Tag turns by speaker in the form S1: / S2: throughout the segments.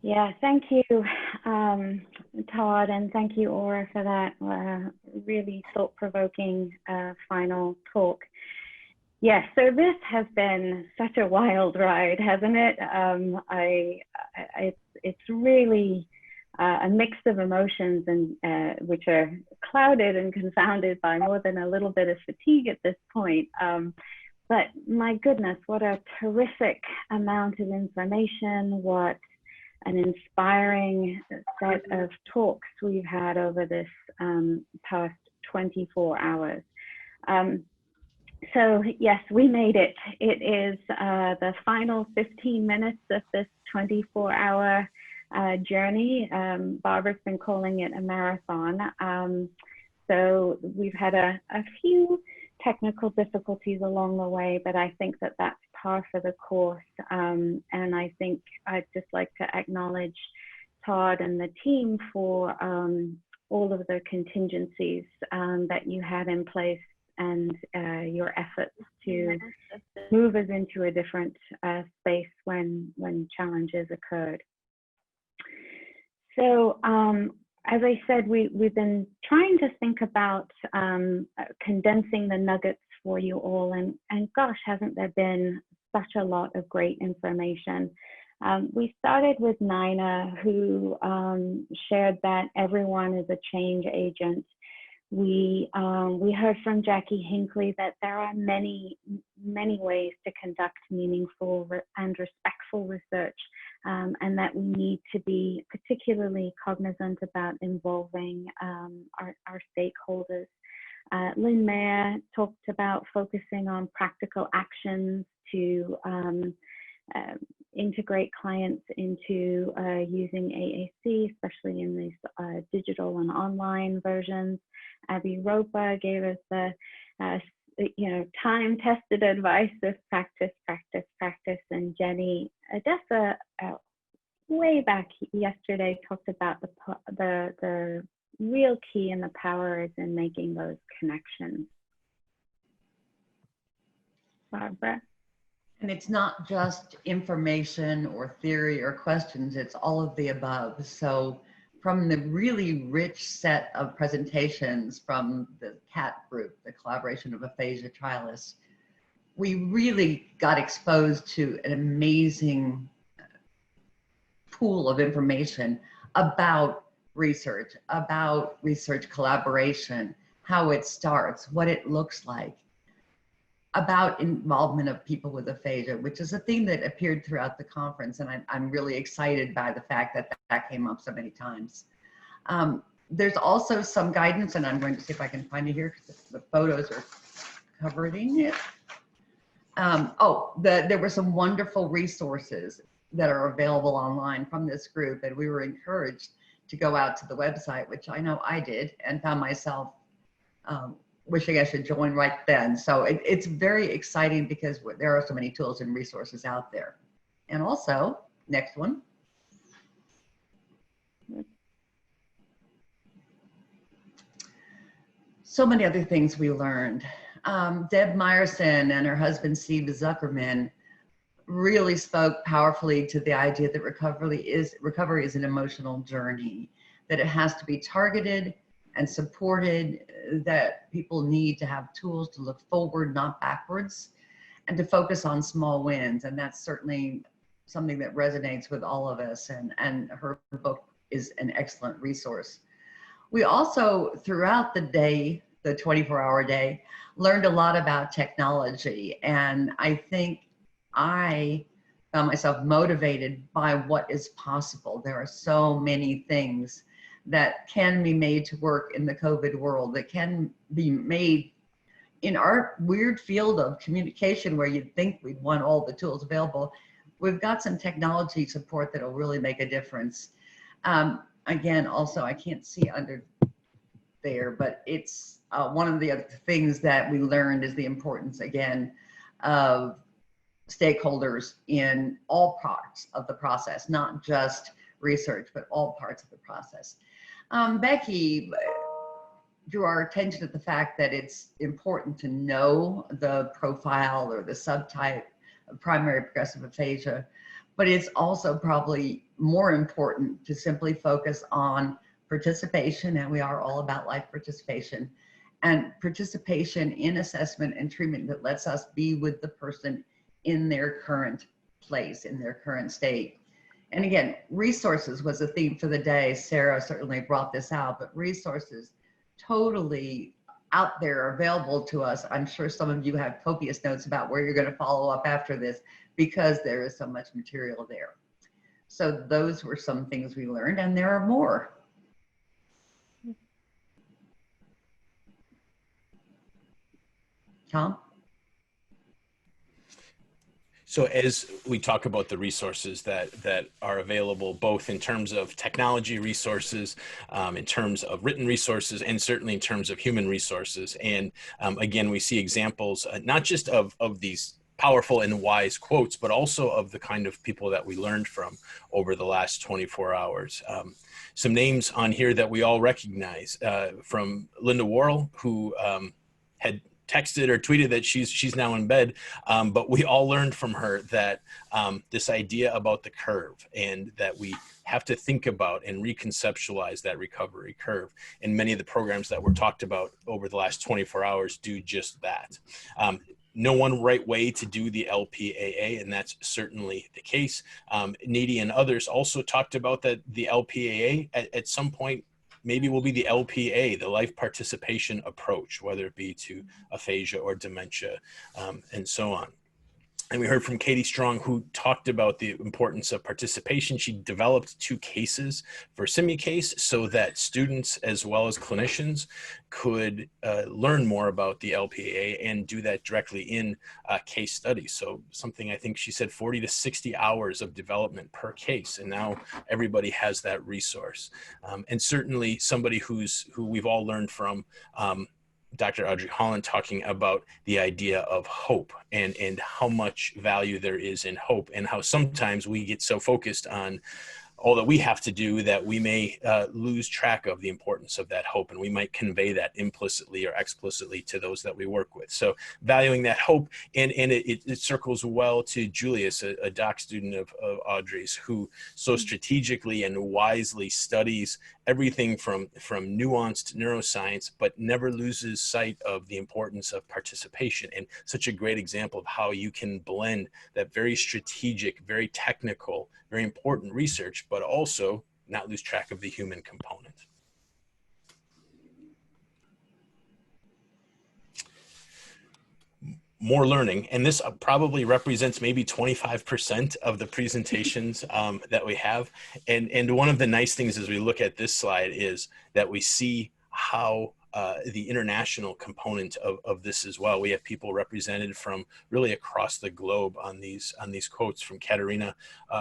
S1: Yeah, thank you, Todd, and thank you, Aura, for that really thought-provoking final talk. Yes, so this has been such a wild ride, hasn't it? It's really a mix of emotions, and which are clouded and confounded by more than a little bit of fatigue at this point. But my goodness, what a terrific amount of information! What an inspiring set of talks we've had over this past 24 hours. So yes, we made it. It is the final 15 minutes of this 24-hour journey. Barbara's been calling it a marathon. So we've had a few technical difficulties along the way, but I think that that's par for the course. And I think I'd just like to acknowledge Todd and the team for all of the contingencies that you had in place, and your efforts to move us into a different space when challenges occurred. So as I said, we've been trying to think about condensing the nuggets for you all, and gosh, hasn't there been such a lot of great information. We started with Nina, who shared that everyone is a change agent. We heard from Jackie Hinckley that there are many ways to conduct meaningful and respectful research, and that we need to be particularly cognizant about involving our stakeholders. Lynn Mayer talked about focusing on practical actions to integrate clients into using AAC, especially in these digital and online versions. Abby Ropa gave us the time-tested advice of practice, practice, practice. And Jenny Odessa, way back yesterday, talked about the real key and the power is in making those connections. Barbara?
S2: And it's not just information or theory or questions, it's all of the above. So from the really rich set of presentations from the CAT group, the Collaboration of Aphasia Trialists, we really got exposed to an amazing pool of information about research collaboration, how it starts, what it looks like, about involvement of people with aphasia, which is a theme that appeared throughout the conference. And I'm really excited by the fact that that came up so many times. There's also some guidance, and I'm going to see if I can find it here because the photos are covering it. There were some wonderful resources that are available online from this group, and we were encouraged to go out to the website, which I know I did, and found myself wishing I should join right then. So it's very exciting because there are so many tools and resources out there. And also, next one. So many other things we learned. Deb Meyerson and her husband, Steve Zuckerman, really spoke powerfully to the idea that recovery is an emotional journey, that it has to be targeted and supported, that people need to have tools to look forward, not backwards, and to focus on small wins. And that's certainly something that resonates with all of us. And her book is an excellent resource. We also, throughout the day, the 24-hour day, learned a lot about technology. And I think I found myself motivated by what is possible. There are so many things that can be made to work in the COVID world, that can be made in our weird field of communication where you'd think we'd want all the tools available. We've got some technology support that'll really make a difference. Again, also, I can't see under there, but it's one of the other things that we learned is the importance, again, of stakeholders in all parts of the process, not just research, but all parts of the process. Becky drew our attention to the fact that it's important to know the profile or the subtype of primary progressive aphasia, but it's also probably more important to simply focus on participation, and we are all about life participation, and participation in assessment and treatment that lets us be with the person in their current place, in their current state. And again, resources was a theme for the day. Sarah certainly brought this out, but resources totally out there available to us. I'm sure some of you have copious notes about where you're going to follow up after this, because there is so much material there. So those were some things we learned, and there are more. Tom?
S3: So as we talk about the resources that are available, both in terms of technology resources, in terms of written resources, and certainly in terms of human resources. And again, we see examples, not just of these powerful and wise quotes, but also of the kind of people that we learned from over the last 24 hours. Some names on here that we all recognize, from Linda Worrell, who had texted or tweeted that she's now in bed, but we all learned from her that this idea about the curve, and that we have to think about and reconceptualize that recovery curve. And many of the programs that were talked about over the last 24 hours do just that. No one right way to do the LPAA, and that's certainly the case. Nady and others also talked about that the LPAA at some point maybe will be the LPA, the life participation approach, whether it be to aphasia or dementia, and so on. And we heard from Katie Strong, who talked about the importance of participation. She developed 2 cases for SimuCase so that students as well as clinicians could learn more about the LPA and do that directly in case studies. So something, I think she said 40 to 60 hours of development per case. And now everybody has that resource. And certainly somebody who we've all learned from, Dr. Audrey Holland, talking about the idea of hope and how much value there is in hope, and how sometimes we get so focused on all that we have to do that we may lose track of the importance of that hope, and we might convey that implicitly or explicitly to those that we work with. So valuing that hope, and it circles well to Julius, a doc student of Audrey's, who so strategically and wisely studies everything from nuanced neuroscience, but never loses sight of the importance of participation. And such a great example of how you can blend that very strategic, very technical, very important research, but also not lose track of the human component. More learning, and this probably represents maybe 25% of the presentations that we have. And one of the nice things as we look at this slide is that we see how the international component of this as well. We have people represented from really across the globe on these quotes, from Katerina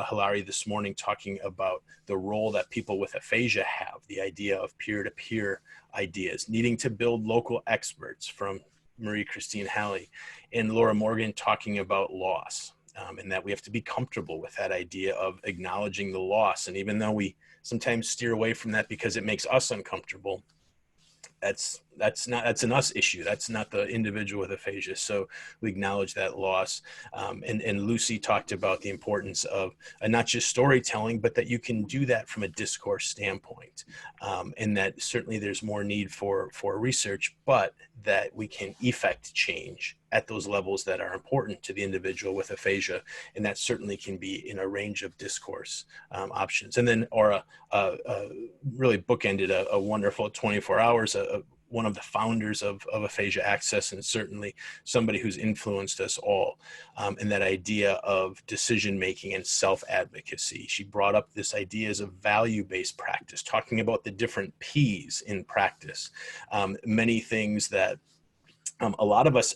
S3: Hilary this morning, talking about the role that people with aphasia have, the idea of peer-to-peer ideas, needing to build local experts, from Marie-Christine Halley, and Laura Morgan talking about loss, and that we have to be comfortable with that idea of acknowledging the loss. And even though we sometimes steer away from that because it makes us uncomfortable, that's an us issue. That's not the individual with aphasia. So we acknowledge that loss. And Lucy talked about the importance of not just storytelling, but that you can do that from a discourse standpoint. And that certainly there's more need for research, but that we can effect change at those levels that are important to the individual with aphasia. And that certainly can be in a range of discourse options. And then Aura really bookended a wonderful 24 hours, one of the founders of Aphasia Access, and certainly somebody who's influenced us all, and that idea of decision-making and self-advocacy. She brought up this idea as a value-based practice, talking about the different P's in practice, many things that a lot of us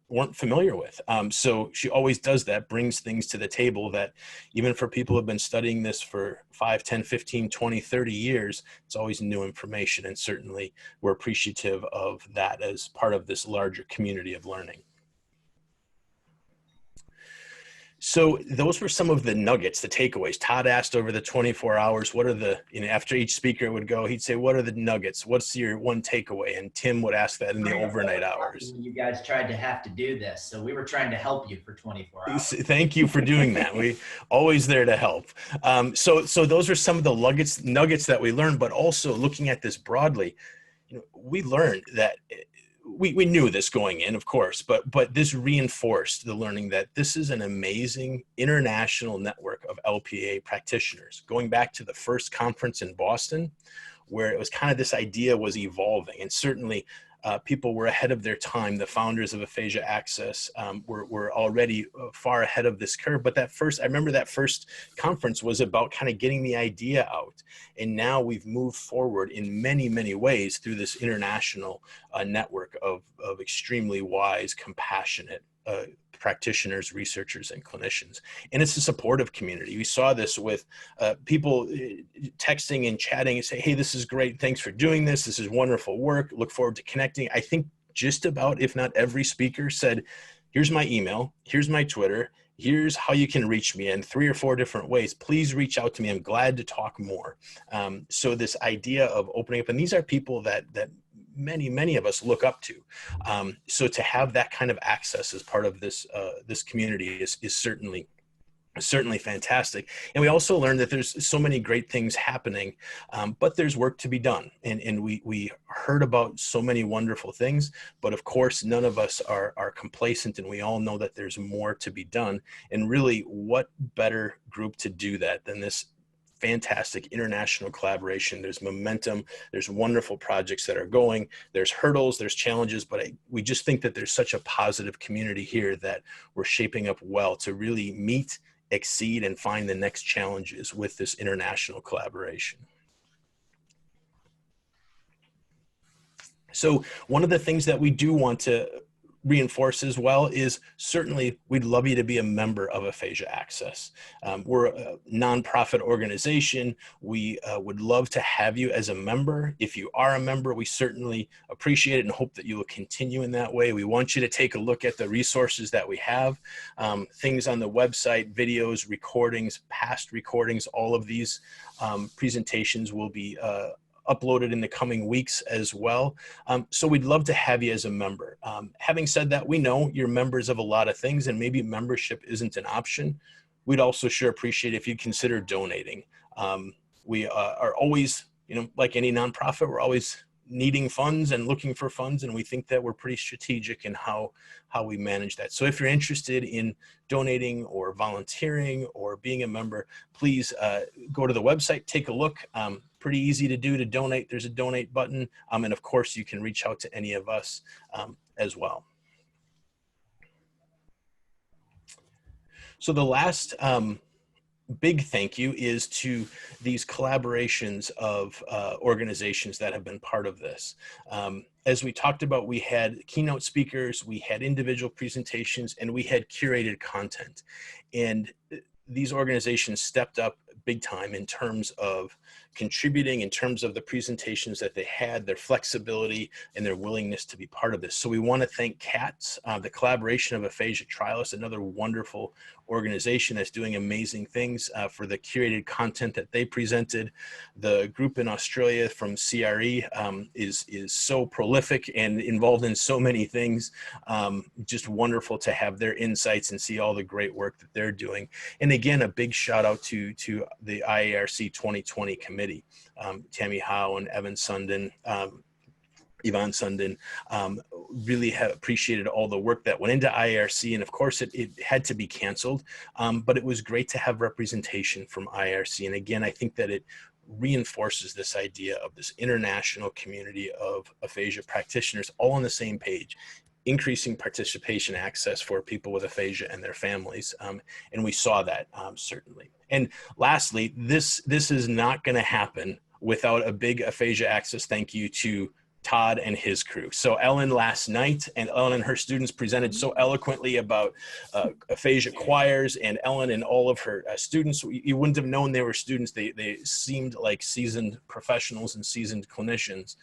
S3: weren't familiar with. So she always does that, brings things to the table that even for people who have been studying this for 5, 10, 15, 20, 30 years, it's always new information. And certainly we're appreciative of that as part of this larger community of learning. So those were some of the nuggets, the takeaways. Todd asked over the 24 hours, what are the, after each speaker would go, he'd say, what are the nuggets? What's your one takeaway? And Tim would ask that in the overnight hours.
S4: You guys tried to have to do this. So we were trying to help you for 24 hours.
S3: Thank you for doing that. We always there to help. So those are some of the nuggets that we learned, but also looking at this broadly, we learned that we knew this going in, of course, but this reinforced the learning that this is an amazing international network of LPA practitioners. Going back to the first conference in Boston, where it was kind of this idea was evolving, and certainly people were ahead of their time. The founders of Aphasia Access were already far ahead of this curve. But I remember that first conference was about kind of getting the idea out. And now we've moved forward in many, many ways through this international network of extremely wise, compassionate practitioners, researchers, and clinicians. And it's a supportive community. We saw this with people texting and chatting and say, hey, this is great. Thanks for doing this. This is wonderful work. Look forward to connecting. I think just about, if not every speaker said, here's my email, here's my Twitter, here's how you can reach me in 3 or 4 different ways. Please reach out to me. I'm glad to talk more. So this idea of opening up, and these are people that many of us look up to. So to have that kind of access as part of this community is certainly fantastic. And we also learned that there's so many great things happening, but there's work to be done. And we heard about so many wonderful things, but of course, none of us are complacent, and we all know that there's more to be done. And really, what better group to do that than this fantastic international collaboration? There's momentum, there's wonderful projects that are going, there's hurdles, there's challenges, but we just think that there's such a positive community here that we're shaping up well to really meet, exceed, and find the next challenges with this international collaboration. So one of the things that we do want to reinforce as well is certainly we'd love you to be a member of Aphasia Access. We're a nonprofit organization. We would love to have you as a member. If you are a member, we certainly appreciate it and hope that you will continue in that way. We want you to take a look at the resources that we have, things on the website, videos, recordings, past recordings. All of these presentations will be uploaded in the coming weeks as well. So we'd love to have you as a member. Having said that, we know you're members of a lot of things, and maybe membership isn't an option. We'd also sure appreciate if you consider donating. We are always, like any nonprofit, we're always needing funds and looking for funds, and we think that we're pretty strategic in how we manage that. So if you're interested in donating or volunteering or being a member, please go to the website, take a look. Pretty easy to do to donate. There's a donate button. And of course, you can reach out to any of us as well. So the last big thank you is to these collaborations of organizations that have been part of this. As we talked about, we had keynote speakers, we had individual presentations, and we had curated content. And these organizations stepped up big time in terms of contributing, in terms of the presentations that they had, their flexibility, and their willingness to be part of this. So we want to thank CATS, the collaboration of Aphasia Trialists, another wonderful organization that's doing amazing things for the curated content that they presented. The group in Australia from CRE is so prolific and involved in so many things. Just wonderful to have their insights and see all the great work that they're doing. And again, a big shout out to the IARC 2020 committee, Tammy Howe and Yvonne Sundin, really have appreciated all the work that went into IARC. And of course, it had to be canceled, but it was great to have representation from IARC. And again, I think that it reinforces this idea of this international community of aphasia practitioners all on the same page, increasing participation access for people with aphasia and their families. And we saw that certainly. And lastly, this is not going to happen without a big Aphasia Access thank you to Todd and his crew. So Ellen last night, and Ellen and her students presented so eloquently about aphasia choirs, and Ellen and all of her students, you wouldn't have known they were students. They seemed like seasoned professionals and seasoned clinicians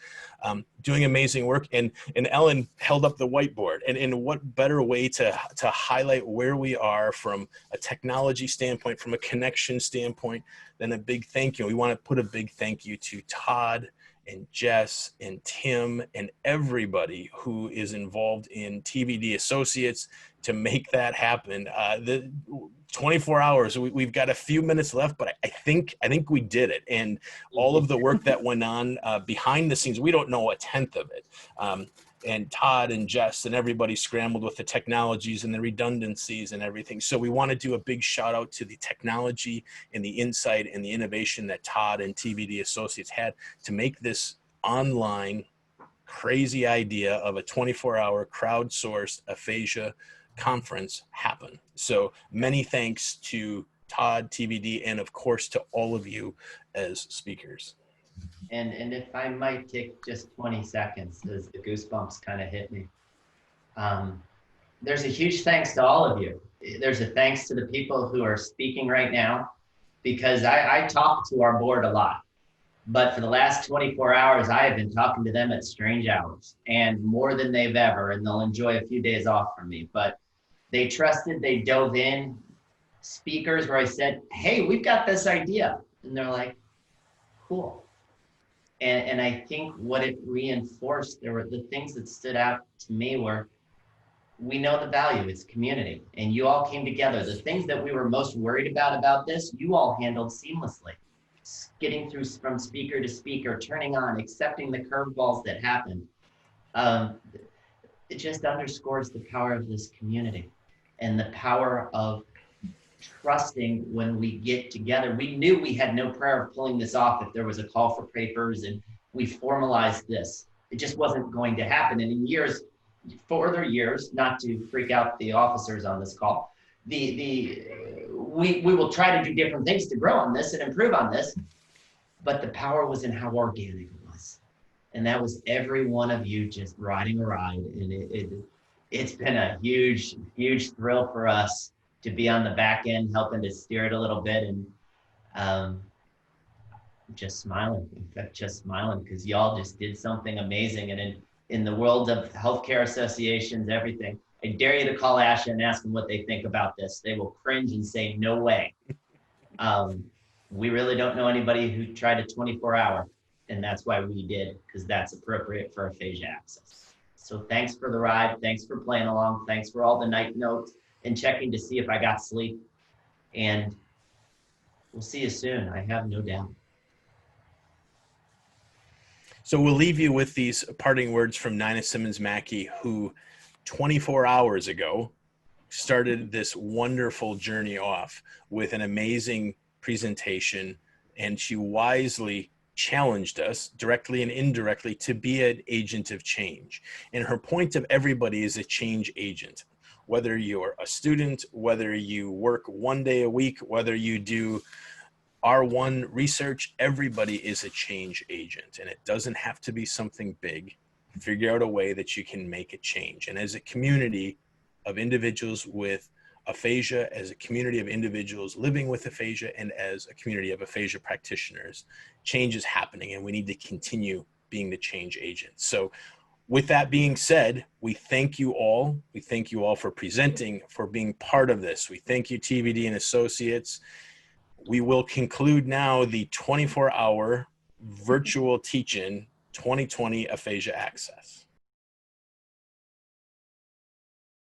S3: doing amazing work. And Ellen held up the whiteboard. And what better way to highlight where we are from a technology standpoint, from a connection standpoint, than a big thank you. We want to put a big thank you to Todd and Jess and Tim and everybody who is involved in TVD Associates to make that happen. The 24 hours, we've got a few minutes left, but I think we did it. And all of the work that went on behind the scenes, we don't know a tenth of it. And Todd and Jess and everybody scrambled with the technologies and the redundancies and everything. So we want to do a big shout out to the technology and the insight and the innovation that Todd and TVD Associates had to make this online crazy idea of a 24-hour crowdsourced aphasia conference happen. So many thanks to Todd, TVD, and of course to all of you as speakers.
S4: And if I might take just 20 seconds, as the goosebumps kind of hit me. There's a huge thanks to all of you. There's a thanks to the people who are speaking right now, because I talk to our board a lot. But for the last 24 hours, I have been talking to them at strange hours, and more than they've ever, and they'll enjoy a few days off from me. But they trusted, they dove in. Speakers where I said, hey, we've got this idea. And they're like, cool. And I think what it reinforced, there were the things that stood out to me were, we know the value, it's community, and you all came together. The things that we were most worried about this, you all handled seamlessly. Getting through from speaker to speaker, turning on, accepting the curveballs that happened. It just underscores the power of this community and the power of trusting when we get together. We knew we had no prayer of pulling this off if there was a call for papers and we formalized this. It just wasn't going to happen. And in years, further years, not to freak out the officers on this call, we will try to do different things to grow on this and improve on this, but the power was in how organic it was. And that was every one of you just riding a ride. And it's been a huge, huge thrill for us to be on the back end, helping to steer it a little bit, and just smiling. In fact, just smiling because y'all just did something amazing. And in the world of healthcare associations, everything, I dare you to call Asha and ask them what they think about this. They will cringe and say, no way. We really don't know anybody who tried a 24-hour, and that's why we did, because that's appropriate for aphasia access. So thanks for the ride. Thanks for playing along. Thanks for all the night notes and checking to see if I got sleep. And we'll see you soon, I have no doubt.
S3: So we'll leave you with these parting words from Nina Simmons Mackey, who 24 hours ago started this wonderful journey off with an amazing presentation, and she wisely challenged us directly and indirectly to be an agent of change. And her point of everybody is a change agent. Whether you're a student, whether you work one day a week, whether you do R1 research, everybody is a change agent. And it doesn't have to be something big. Figure out a way that you can make a change. And as a community of individuals with aphasia, as a community of individuals living with aphasia, and as a community of aphasia practitioners, change is happening, and we need to continue being the change agent. So with that being said, we thank you all. We thank you all for presenting, for being part of this. We thank you, TVD and Associates. We will conclude now the 24-hour virtual teach-in 2020 Aphasia Access.